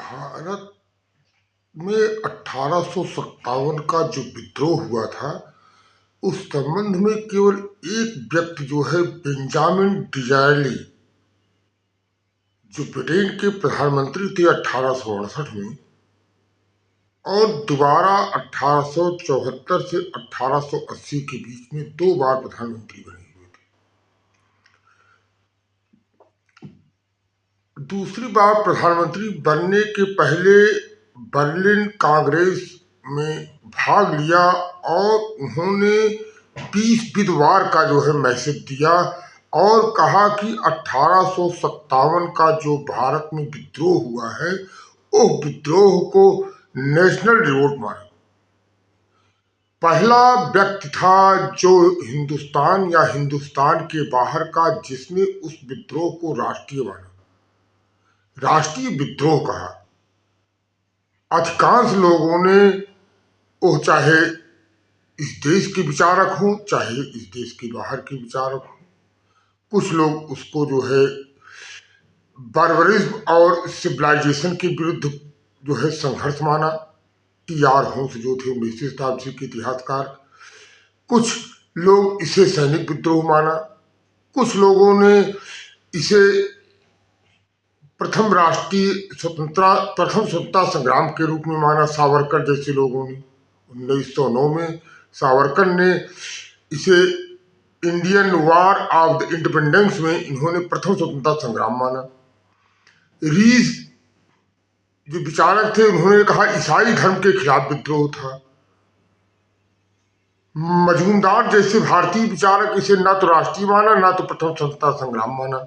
भारत में 1857 का जो विद्रोह हुआ था, उस संबंध में केवल एक व्यक्ति जो है बेंजामिन डिज़ायली, जो ब्रिटेन के प्रधानमंत्री थे 1868 में, और दोबारा 1874 से 1880 के बीच में 2 बार प्रधानमंत्री बने हुए थे। दूसरी बार प्रधानमंत्री बनने के पहले बर्लिन कांग्रेस में भाग लिया और उन्होंने 20 बुधवार का जो है मैसेज दिया और कहा कि 1857 का जो भारत में विद्रोह हुआ है, वो विद्रोह को नेशनल रिवोल्ट माना। पहला व्यक्ति था जो हिंदुस्तान या हिंदुस्तान के बाहर का जिसने उस विद्रोह को राष्ट्रीय माना, राष्ट्रीय विद्रोह कहा। अधिकांश लोगों ने, वो चाहे इस देश के विचारक हों चाहे इस देश के बाहर के विचारक हों, कुछ लोग उसको जो है बार्बरिज्म और सिविलाइजेशन के विरुद्ध जो है संघर्ष माना। टी.आर. होम्स जो थे 19वीं शताब्दी के इतिहासकार, कुछ लोग इसे सैनिक विद्रोह माना, कुछ लोगों ने इसे प्रथम स्वतंत्रता संग्राम के रूप में माना। सावरकर जैसे लोगों ने 1909 में सावरकर ने इसे Indian war of the independence में इन्होंने प्रथम स्वतंत्रता संग्राम माना। रीज जो विचारक थे उन्होंने कहा ईसाई धर्म के खिलाफ विद्रोह था। मजूमदार जैसे भारतीय विचारक इसे न तो राष्ट्रीय माना न तो प्रथम स्वतंत्रता संग्राम माना।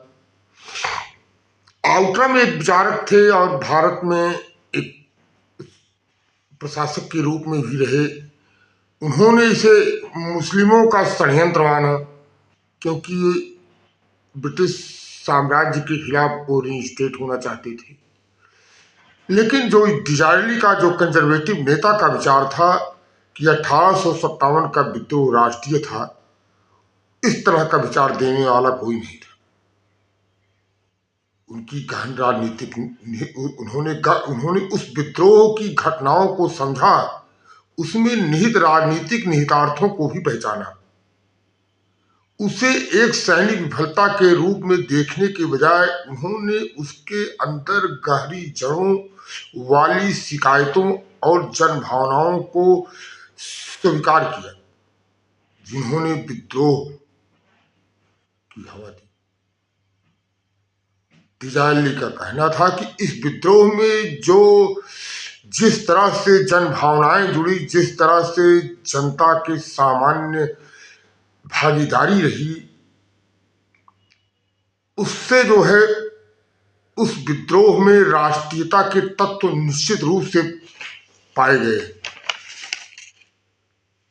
आउटरम एक विचारक थे और भारत में एक प्रशासक के रूप में भी रहे। उन्होंने इसे मुस्लिमों का षड्यंत्र माना, क्योंकि ब्रिटिश साम्राज्य के खिलाफ वो रीइंस्टेट होना चाहते थे। लेकिन जो डिज़ायली का जो कंजर्वेटिव नेता का विचार था कि 1857 का विद्रोह राष्ट्रीय था, इस तरह का विचार देने वाला कोई नहीं था। उनकी गहन राजनीतिक उन्होंने उस विद्रोह की घटनाओं को समझा, उसमें निहित राजनीतिक निहितार्थों को भी पहचाना। उसे एक सैनिक विफलता के रूप में देखने के बजाय उन्होंने उसके अंदर गहरी जड़ों वाली शिकायतों और जन भावनाओं को स्वीकार किया, जिन्होंने विद्रोह की हवा दी। डिज़ायली का कहना था कि इस विद्रोह में जिस तरह से जन भावनाएं जुड़ी, जिस तरह से जनता के सामान्य भागीदारी रही, उससे जो है उस विद्रोह में राष्ट्रीयता के तत्व निश्चित रूप से पाए गए।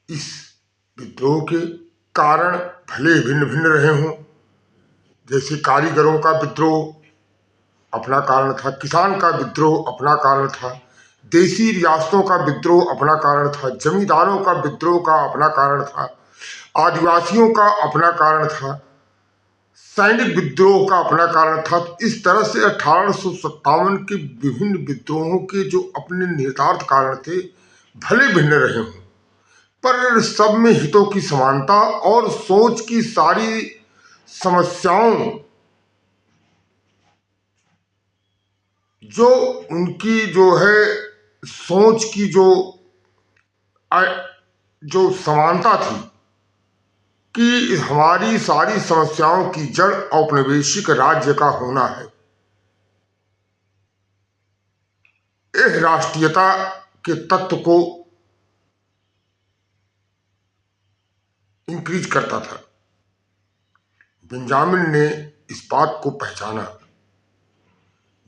इस विद्रोह के कारण भले भिन्न भिन्न रहे हों, जैसे कारीगरों का विद्रोह अपना कारण था, किसान का विद्रोह अपना कारण था, देसी रियासतों का विद्रोह अपना कारण था, जमींदारों का विद्रोह का अपना कारण था, आदिवासियों का अपना कारण था, सैनिक विद्रोह का अपना कारण था। तो इस तरह से 1857 के विभिन्न विद्रोहों के जो अपने निहितार्थ कारण थे, भले भिन्न रहे हों, पर सब में हितों की समानता और सोच की सारी समस्याओं जो उनकी जो है सोच की जो समानता थी कि हमारी सारी समस्याओं की जड़ औपनिवेशिक राज्य का होना है, इस राष्ट्रीयता के तत्व को इंक्रीज करता था। बेंजामिन ने इस बात को पहचाना।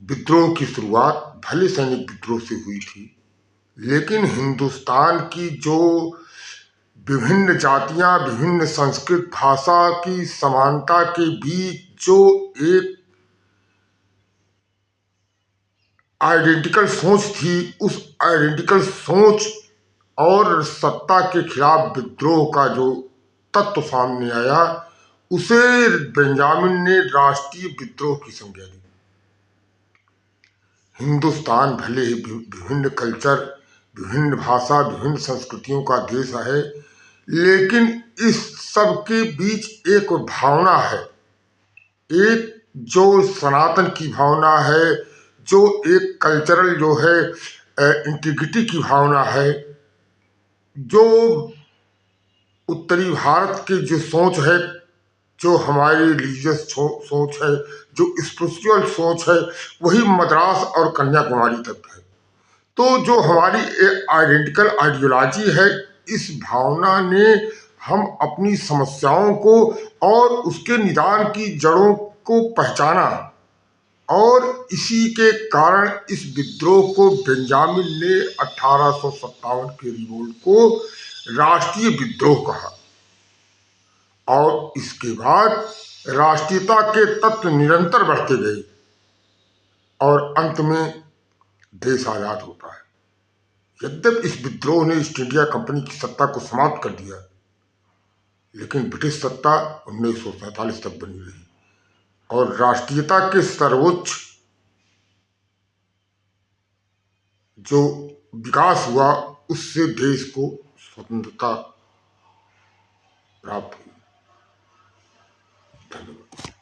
विद्रोह की शुरुआत भले सैनिक विद्रोह से हुई थी, लेकिन हिंदुस्तान की जो विभिन्न जातियां, विभिन्न संस्कृत भाषा की समानता के बीच जो एक आइडेंटिकल सोच थी, उस आइडेंटिकल सोच और सत्ता के खिलाफ विद्रोह का जो तत्व सामने आया, उसे बेंजामिन ने राष्ट्रीय विद्रोह की संज्ञा दी। हिंदुस्तान भले ही विभिन्न कल्चर, विभिन्न भाषा, विभिन्न संस्कृतियों का देश है, लेकिन इस सब के बीच एक भावना है, एक जो सनातन की भावना है, जो एक कल्चरल जो है इंटीग्रिटी की भावना है, जो उत्तरी भारत की जो सोच है, जो हमारी रिलीजियस सोच है, जो स्पिरिचुअल सोच है, वही मद्रास और कन्याकुमारी तक है। तो जो हमारी आइडेंटिकल आइडियोलॉजी है, इस भावना ने हम अपनी समस्याओं को और उसके निदान की जड़ों को पहचाना, और इसी के कारण इस विद्रोह को बेंजामिन ने 1857 के रिवोल्ट को राष्ट्रीय विद्रोह कहा। और इसके बाद राष्ट्रीयता के तत्व निरंतर बढ़ते गए और अंत में देश आजाद होता है। यद्यपि इस विद्रोह ने ईस्ट इंडिया कंपनी की सत्ता को समाप्त कर दिया, लेकिन ब्रिटिश सत्ता 1947 तक बनी रही और राष्ट्रीयता के सर्वोच्च जो विकास हुआ, उससे देश को स्वतंत्रता प्राप्त हुई। धन्यवाद।